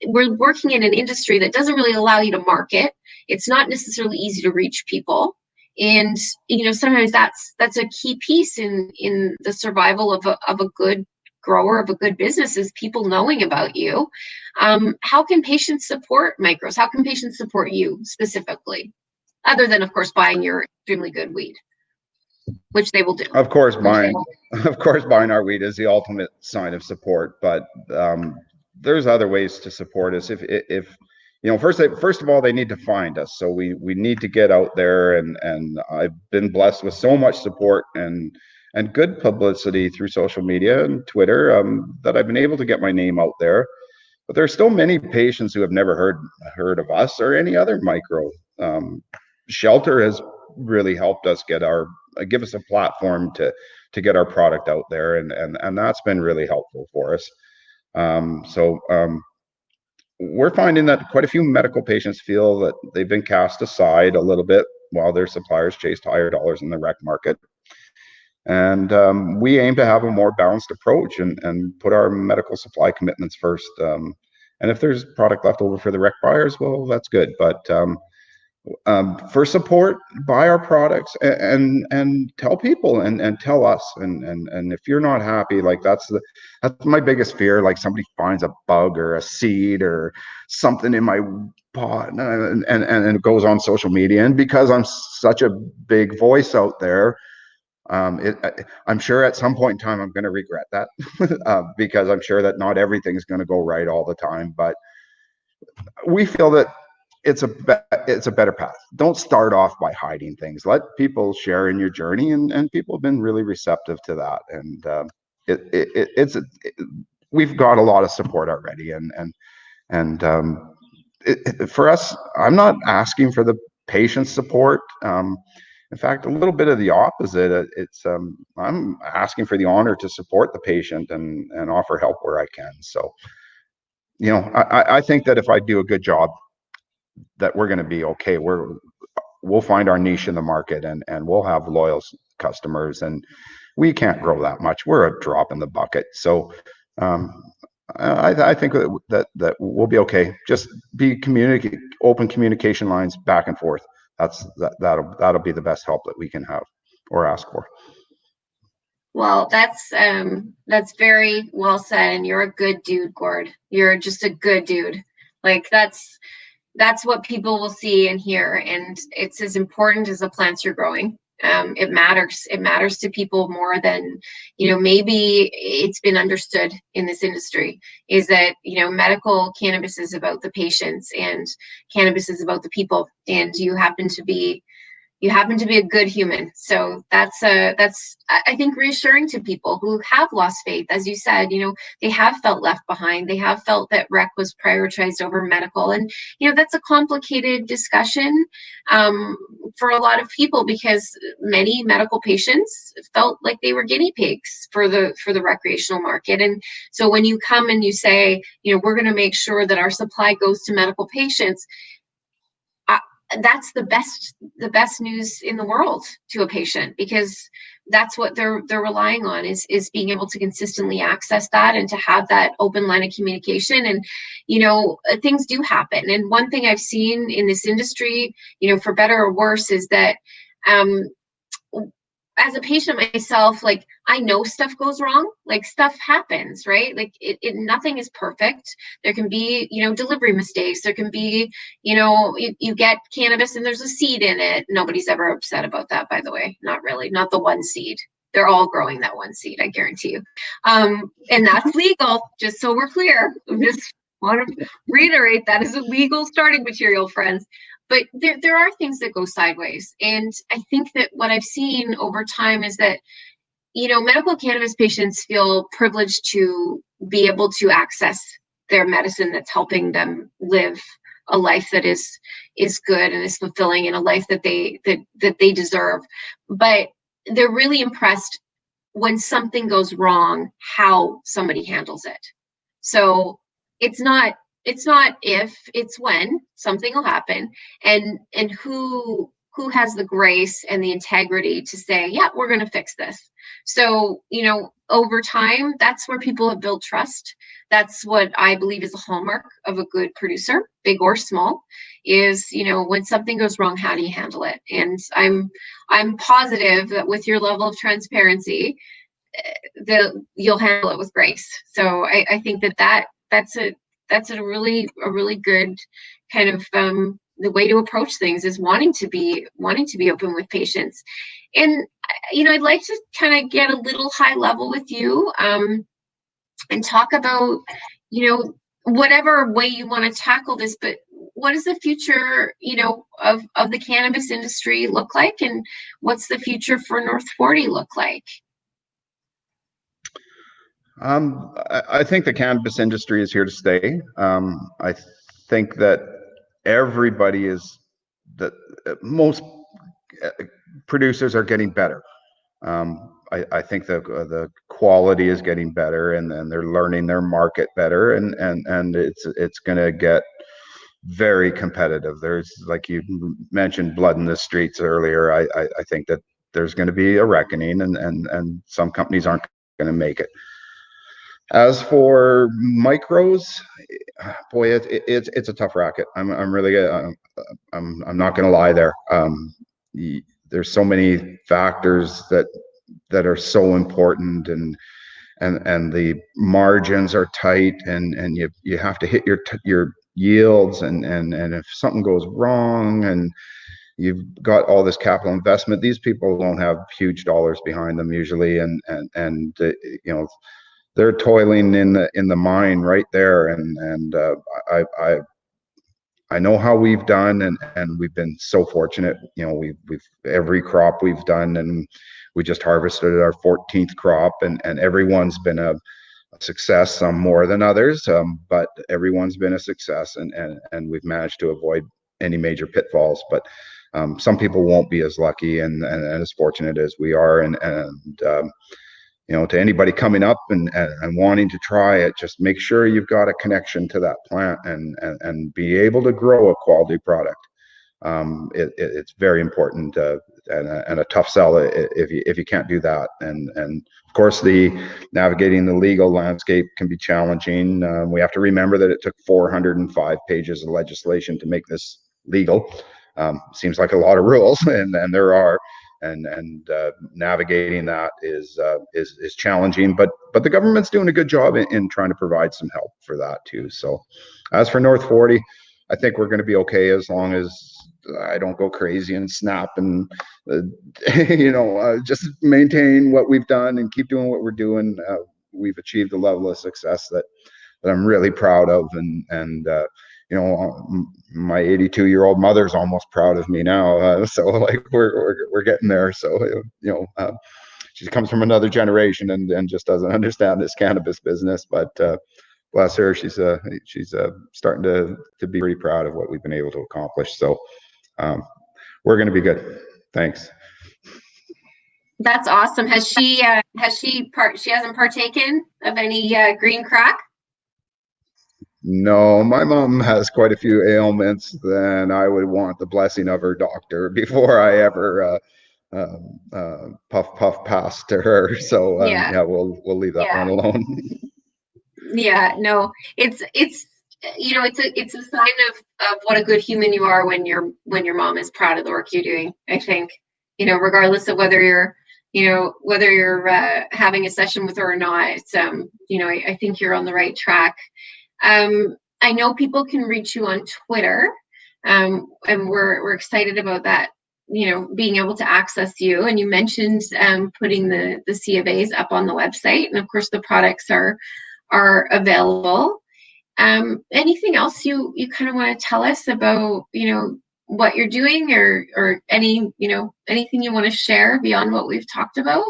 we're working in an industry that doesn't really allow you to market. It's not necessarily easy to reach people. And, you know, sometimes that's a key piece in the survival of a good grower, of a good business, is people knowing about you. How can patients support micros? How can patients support you specifically, other than, of course, buying your extremely good weed, which they will do? Of course, buying our weed is the ultimate sign of support, but there's other ways to support us. If you know, first of all, they need to find us. So we need to get out there, and I've been blessed with so much support and good publicity through social media and Twitter, that I've been able to get my name out there. But there's still many patients who have never heard of us or any other micro. Shelter has really helped us give us a platform to get our product out there, and that's been really helpful for us. We're finding that quite a few medical patients feel that they've been cast aside a little bit while their suppliers chased higher dollars in the rec market. And we aim to have a more balanced approach and put our medical supply commitments first. And if there's product left over for the rec buyers, well, that's good. But for support, buy our products and tell people and tell us. And if you're not happy, like that's my biggest fear. Like somebody finds a bug or a seed or something in my pot, and it goes on social media. And because I'm such a big voice out there, I'm sure at some point in time I'm going to regret that, because I'm sure that not everything's going to go right all the time. But we feel that it's a better path. Don't start off by hiding things. Let people share in your journey, and people have been really receptive to that. And we've got a lot of support already. And for us, I'm not asking for the patient support. In fact, a little bit of the opposite. I'm asking for the honor to support the patient and offer help where I can. So, you know, I think that if I do a good job, that we're going to be okay. We'll find our niche in the market, and we'll have loyal customers. And we can't grow that much. We're a drop in the bucket. So I think that we'll be okay. Just be open communication lines back and forth. That'll be the best help that we can have or ask for. Well, that's very well said, and you're a good dude, Gord. You're just a good dude. Like that's what people will see and hear, and it's as important as the plants you're growing. It matters. It matters to people more than, maybe it's been understood in this industry, is that, medical cannabis is about the patients and cannabis is about the people. And you happen to be a good human. So that's I think reassuring to people who have lost faith. As you said, they have felt left behind. They have felt that rec was prioritized over medical. And, that's a complicated discussion for a lot of people, because many medical patients felt like they were guinea pigs for the recreational market. And so when you come and you say, we're going to make sure that our supply goes to medical patients, that's the best news in the world to a patient, because that's what they're relying on, is being able to consistently access that and to have that open line of communication. And things do happen. And one thing I've seen in this industry, for better or worse, is that as a patient myself, like, I know stuff goes wrong, like, stuff happens, right? Like, nothing is perfect. There can be, delivery mistakes. There can be, you get cannabis and there's a seed in it. Nobody's ever upset about that, by the way. Not really. Not the one seed. They're all growing that one seed, I guarantee you. And that's legal, just so we're clear. I just want to reiterate, that is a legal starting material, friends. But there are things that go sideways. And I think that what I've seen over time is that, medical cannabis patients feel privileged to be able to access their medicine that's helping them live a life that is good and is fulfilling, and a life that they deserve. But they're really impressed when something goes wrong, how somebody handles it. So it's not if, it's when something will happen, and who has the grace and the integrity to say, yeah, we're going to fix this. So, over time, that's where people have built trust. That's what I believe is a hallmark of a good producer, big or small, is, when something goes wrong, how do you handle it? And I'm positive that with your level of transparency, you'll handle it with grace. So I think that's a really good kind of the way to approach things, is wanting to be open with patients. And I'd like to kind of get a little high level with you and talk about whatever way you want to tackle this, but what does the future of the cannabis industry look like, and what's the future for North 40 look like? I think the cannabis industry is here to stay. I think that most producers are getting better. I think the quality is getting better, and they're learning their market better, and it's going to get very competitive. There's, like you mentioned, blood in the streets earlier. I think that there's going to be a reckoning, and some companies aren't going to make it. As for micros, boy, it's a tough racket. I'm not going to lie there. There's so many factors that are so important, and the margins are tight, and you have to hit your yields, and if something goes wrong and you've got all this capital investment, these people don't have huge dollars behind them usually, and they're toiling in the mine right there, and I know how we've done, and we've been so fortunate. We've every crop we've done, and we just harvested our 14th crop, and everyone's been a success, some more than others, but everyone's been a success, and we've managed to avoid any major pitfalls. But some people won't be as lucky and as fortunate as we are, and to anybody coming up and wanting to try it, just make sure you've got a connection to that plant and be able to grow a quality product. It's very important, and a tough sell if you can't do that. And of course, navigating the legal landscape can be challenging. We have to remember that it took 405 pages of legislation to make this legal. Seems like a lot of rules, and there are. And navigating that is challenging, but the government's doing a good job in trying to provide some help for that too. So as for North 40, I think we're going to be okay as long as I don't go crazy and snap and just maintain what we've done and keep doing what we're doing. We've achieved a level of success that I'm really proud of, and my 82-year-old mother's almost proud of me now. So like we're getting there. So she comes from another generation and just doesn't understand this cannabis business, but bless her, she's starting to be pretty proud of what we've been able to accomplish. So we're going to be good. Thanks. That's awesome. She hasn't partaken of any green crack? No, my mom has quite a few ailments. Then I would want the blessing of her doctor before I ever puff past to her. So Yeah. yeah, we'll leave that one alone. Yeah, no, it's it's a sign of what a good human you are when your mom is proud of the work you're doing. I think, regardless of whether you're having a session with her or not, it's I think you're on the right track. I know people can reach you on Twitter, and we're excited about that, being able to access you. And you mentioned putting the C of A's up on the website, and of course the products are available. Anything else you kind of want to tell us about, what you're doing, or anything you want to share beyond what we've talked about?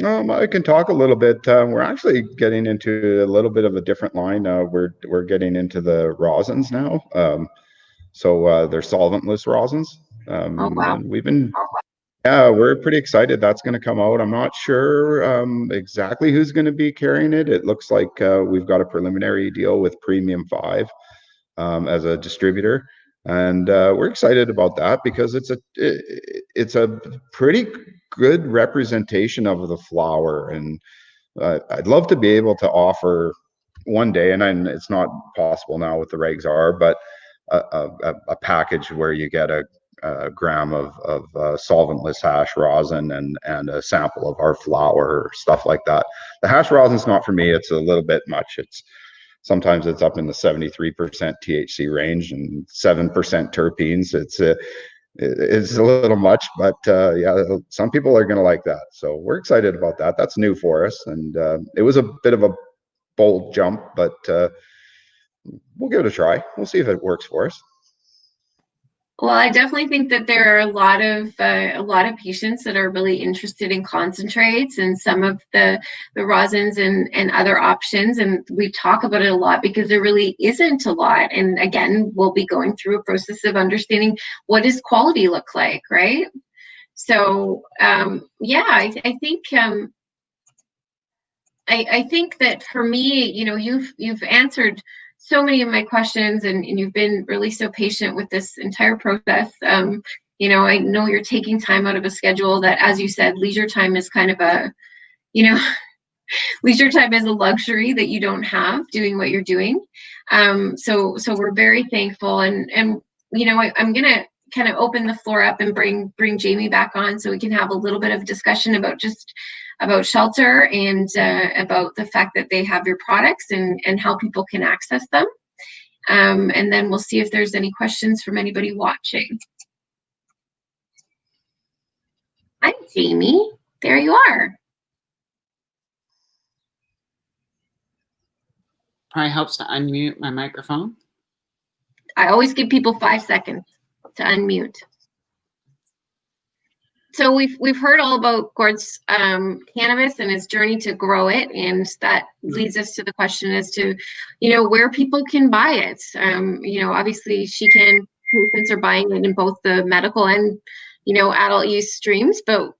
I can talk a little bit. We're actually getting into a little bit of a different line. We're getting into the rosins now. So they're solventless rosins. Oh, wow. And we're pretty excited. That's going to come out. I'm not sure exactly who's going to be carrying it. It looks like we've got a preliminary deal with Premium 5 as a distributor. And we're excited about that because it's a pretty good representation of the flower. And I'd love to be able to offer one day, and it's not possible now with the regs are, but a package where you get a gram of solventless hash rosin and a sample of our flower, stuff like that. The hash rosin's not for me. It's a little bit much. Sometimes it's up in the 73% THC range and 7% terpenes. It's a little much, but yeah, some people are going to like that. So we're excited about that. That's new for us, and it was a bit of a bold jump, but we'll give it a try. We'll see if it works for us. Well, I definitely think that there are a lot of patients that are really interested in concentrates and some of the rosins and other options, and we talk about it a lot because there really isn't a lot. And again, we'll be going through a process of understanding what does quality look like, right? So yeah, I think I think that for me, you've answered so many of my questions, and you've been really so patient with this entire process. I know you're taking time out of a schedule that, as you said, leisure time is kind of leisure time is a luxury that you don't have doing what you're doing. So we're very thankful, and I'm gonna kind of open the floor up and bring Jamie back on so we can have a little bit of discussion about Shelter and about the fact that they have your products and how people can access them. And then we'll see if there's any questions from anybody watching. Hi, Jamie. There you are. Probably helps to unmute my microphone. I always give people 5 seconds to unmute. So we've heard all about Gord's cannabis and his journey to grow it, and that leads us to the question as to, where people can buy it. Obviously SheCann patients are buying it in both the medical and adult use streams, but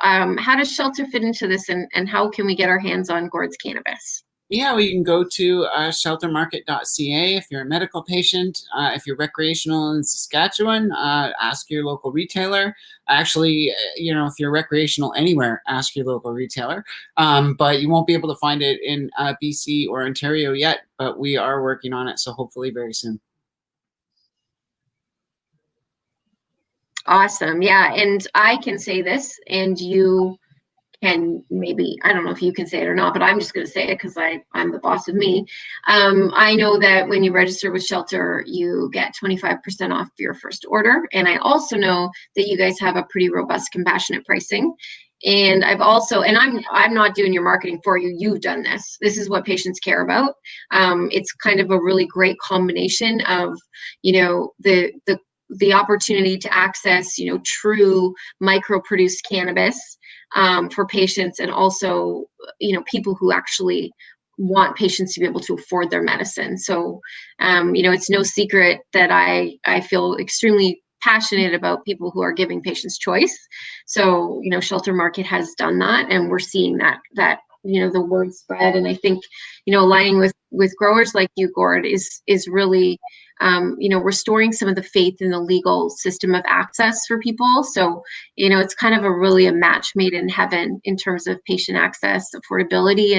how does Shelter fit into this, and how can we get our hands on Gord's cannabis? Yeah, well, you can go to sheltermarket.ca if you're a medical patient. If you're recreational in Saskatchewan, ask your local retailer. Actually, if you're recreational anywhere, ask your local retailer. But you won't be able to find it in BC or Ontario yet, but we are working on it, so hopefully very soon. Awesome. Yeah, and I can say this, and you can maybe, I don't know if you can say it or not, but I'm just going to say it because I'm the boss of me. I know that when you register with Shelter, you get 25% off your first order. And I also know that you guys have a pretty robust compassionate pricing. And I've also, and I'm not doing your marketing for you. You've done this. This is what patients care about. It's kind of a really great combination of, the opportunity to access, true micro-produced cannabis for patients, and also, people who actually want patients to be able to afford their medicine. So, it's no secret that I feel extremely passionate about people who are giving patients choice. So, Shelter Market has done that, and we're seeing that the word spread. And I think, aligning with growers like you, Gord, is really restoring some of the faith in the legal system of access for people. So, it's kind of a match made in heaven in terms of patient access, affordability,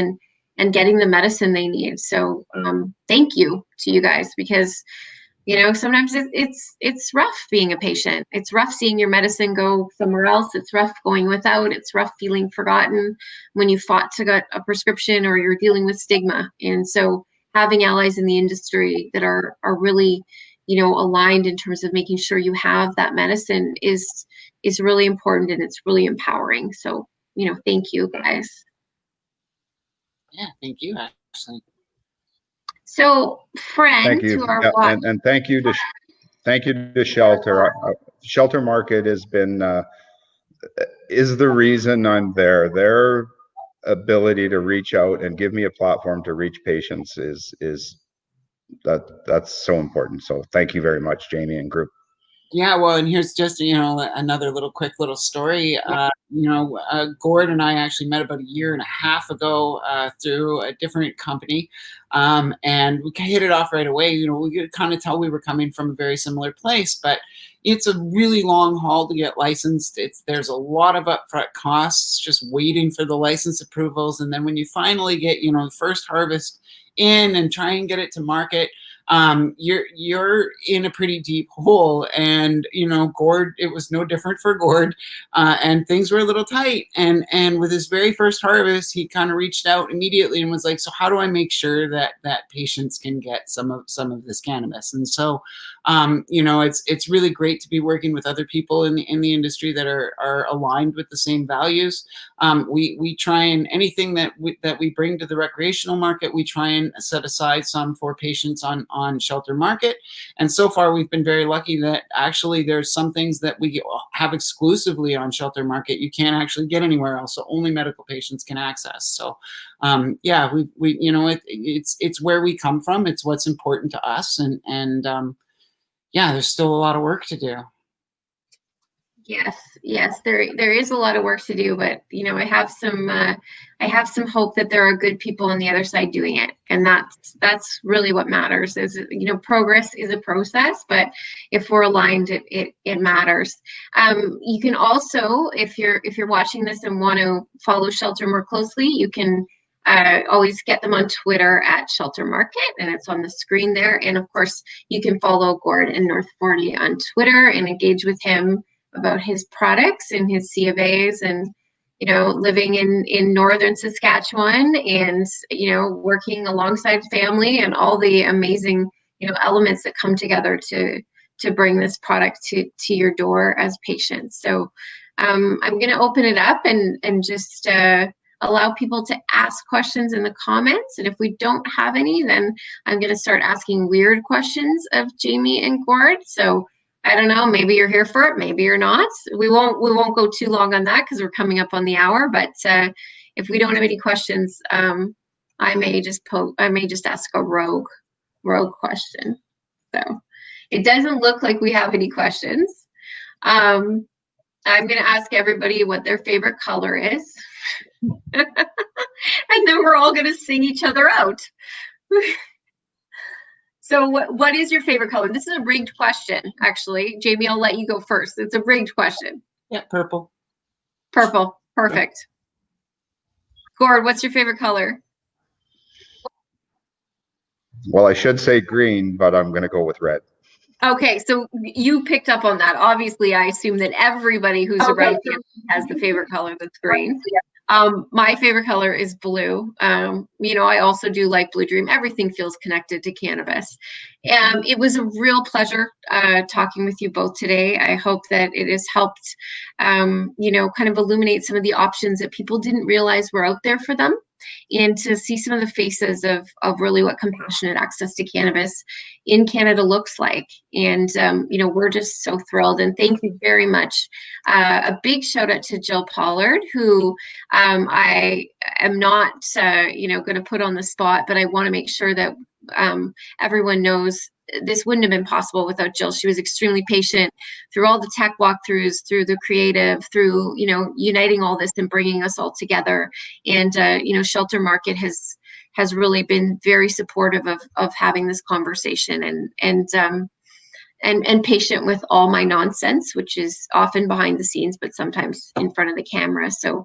and getting the medicine they need. So, thank you to you guys, because sometimes it's rough being a patient. It's rough seeing your medicine go somewhere else. It's rough going without. It's rough feeling forgotten when you fought to get a prescription, or you're dealing with stigma. And so having allies in the industry that are really, aligned in terms of making sure you have that medicine is really important, and it's really empowering. So, thank you guys. Yeah, thank you, Ashley. So, friends Thank you. who are watching, and thank you to Shelter. Shelter Market has been is the reason I'm there. Their ability to reach out and give me a platform to reach patients is that's so important. So thank you very much, Jamie and group. Yeah, well, and here's just, another quick little story. Gord and I actually met about 1.5 years ago through a different company, and we hit it off right away. We could kind of tell we were coming from a very similar place, but it's a really long haul to get licensed. There's a lot of upfront costs just waiting for the license approvals, and then when you finally get, the first harvest in and try and get it to market, you're in a pretty deep hole. And Gord, it was no different for Gord, and things were a little tight, and with his very first harvest, he kind of reached out immediately and was like, so how do I make sure that patients can get some of this cannabis? And so it's really great to be working with other people in the industry that are aligned with the same values. We try, and anything that we bring to the recreational market, we try and set aside some for patients on Shelter Market. And so far, we've been very lucky that actually there's some things that we have exclusively on Shelter Market you can't actually get anywhere else, so only medical patients can access. So yeah, it's where we come from. It's what's important to us, and yeah, there's still a lot of work to do. Yes, there is a lot of work to do, but I have some hope that there are good people on the other side doing it, and that's really what matters. Is progress is a process, but if we're aligned, it matters. You can also, if you're watching this and want to follow Shelter more closely, you can always get them on Twitter at Shelter Market, and it's on the screen there. And of course, you can follow Gord in North 40 on Twitter and engage with him about his products and his C of A's, and living in northern Saskatchewan, and working alongside family and all the amazing elements that come together to bring this product to your door as patients. So I'm going to open it up and just allow people to ask questions in the comments, and if we don't have any, then I'm going to start asking weird questions of Jamie and Gord. So I don't know, maybe you're here for it, maybe you're not. We won't go too long on that because we're coming up on the hour, but if we don't have any questions, I may just ask a rogue question. So it doesn't look like we have any questions. I'm going to ask everybody what their favorite color is. And then we're all going to sing each other out. So what is your favorite color? This is a rigged question, actually. Jamie, I'll let you go first. It's a rigged question. Yeah, purple. Purple. Perfect. Gord, what's your favorite color? Well, I should say green, but I'm going to go with red. Okay, so you picked up on that. Obviously, I assume that everybody who's around here has the favorite color that's green. My favorite color is blue. I also do like Blue Dream. Everything feels connected to cannabis. It was a real pleasure talking with you both today. I hope that it has helped, kind of illuminate some of the options that people didn't realize were out there for them, and to see some of the faces of really what compassionate access to cannabis in Canada looks like. And, we're just so thrilled. And thank you very much. A big shout out to Jill Pollard, who I am not, going to put on the spot, but I want to make sure that everyone knows this wouldn't have been possible without Jill. She was extremely patient through all the tech walkthroughs, through the creative, through, uniting all this and bringing us all together. And, Shelter Market has really been very supportive of having this conversation, and patient with all my nonsense, which is often behind the scenes, but sometimes in front of the camera. So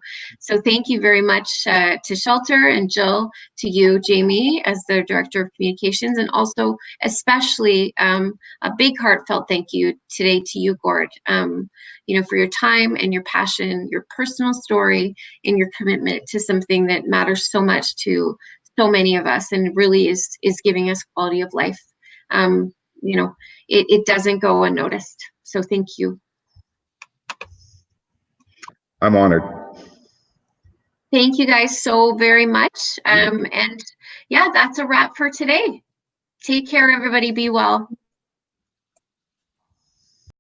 thank you very much to Shelter, and Jill, to you, Jamie, as the Director of Communications, and also especially a big heartfelt thank you today to you, Gord, for your time and your passion, your personal story, and your commitment to something that matters so much to so many of us, and really is giving us quality of life. It doesn't go unnoticed. So thank you. I'm honored. Thank you guys so very much. And yeah, that's a wrap for today. Take care, everybody. Be well.